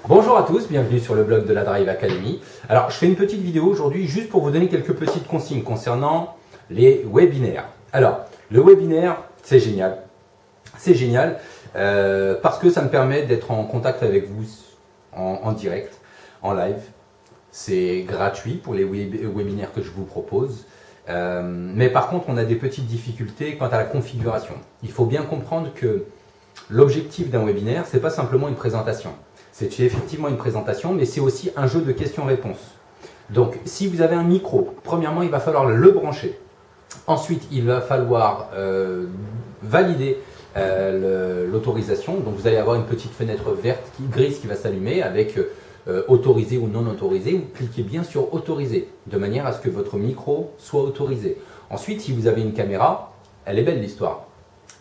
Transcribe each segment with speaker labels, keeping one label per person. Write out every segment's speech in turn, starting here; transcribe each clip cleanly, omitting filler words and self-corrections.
Speaker 1: Bonjour à tous, bienvenue sur le blog de la Drive Academy. Alors, je fais une petite vidéo aujourd'hui juste pour vous donner quelques petites consignes concernant les webinaires. Alors, le webinaire, c'est génial. C'est génial parce que ça me permet d'être en contact avec vous en direct, en live. C'est gratuit pour les webinaires que je vous propose. Mais par contre, on a des petites difficultés quant à la configuration. Il faut bien comprendre que l'objectif d'un webinaire, ce n'est pas simplement une présentation. C'est effectivement une présentation, mais c'est aussi un jeu de questions-réponses. Donc, si vous avez un micro, premièrement, il va falloir le brancher. Ensuite, il va falloir valider l'autorisation. Donc, vous allez avoir une petite fenêtre verte, grise qui va s'allumer avec autorisé ou non autorisé. Vous cliquez bien sur autoriser, de manière à ce que votre micro soit autorisé. Ensuite, si vous avez une caméra, elle est belle l'histoire.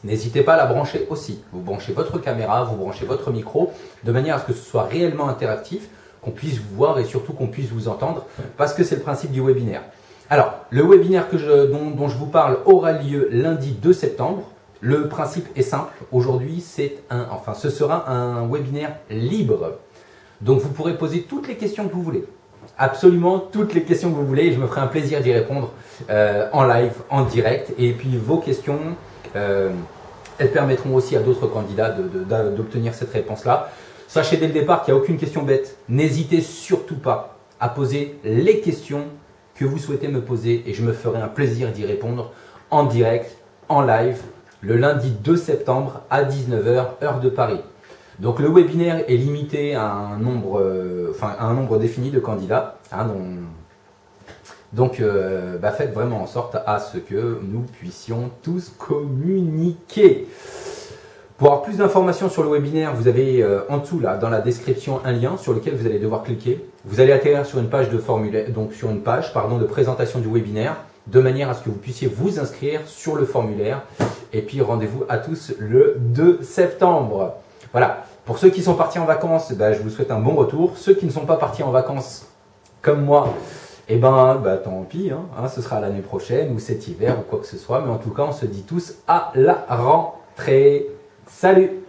Speaker 1: N'hésitez pas à la brancher aussi. Vous branchez votre caméra, vous branchez votre micro, de manière à ce que ce soit réellement interactif, qu'on puisse vous voir et surtout qu'on puisse vous entendre, parce que c'est le principe du webinaire. Alors, le webinaire dont je vous parle aura lieu lundi 2 septembre. Le principe est simple. Aujourd'hui, ce sera un webinaire libre. Donc, vous pourrez poser toutes les questions que vous voulez. Absolument toutes les questions que vous voulez. Et je me ferai un plaisir d'y répondre en live, en direct. Et puis, vos questions... elles permettront aussi à d'autres candidats d'obtenir cette réponse-là. Sachez dès le départ qu'il n'y a aucune question bête. N'hésitez surtout pas à poser les questions que vous souhaitez me poser et je me ferai un plaisir d'y répondre en direct, en live, le lundi 2 septembre à 19 h, heure de Paris. Donc le webinaire est limité à un nombre défini de candidats. Donc, faites vraiment en sorte à ce que nous puissions tous communiquer. Pour avoir plus d'informations sur le webinaire, vous avez en dessous, là, dans la description, un lien sur lequel vous allez devoir cliquer. Vous allez atterrir sur une page de formulaire, donc sur une page, de présentation du webinaire, de manière à ce que vous puissiez vous inscrire sur le formulaire. Et puis, rendez-vous à tous le 2 septembre. Voilà. Pour ceux qui sont partis en vacances, je vous souhaite un bon retour. Ceux qui ne sont pas partis en vacances, comme moi, tant pis, ce sera l'année prochaine ou cet hiver ou quoi que ce soit. Mais en tout cas, on se dit tous à la rentrée. Salut!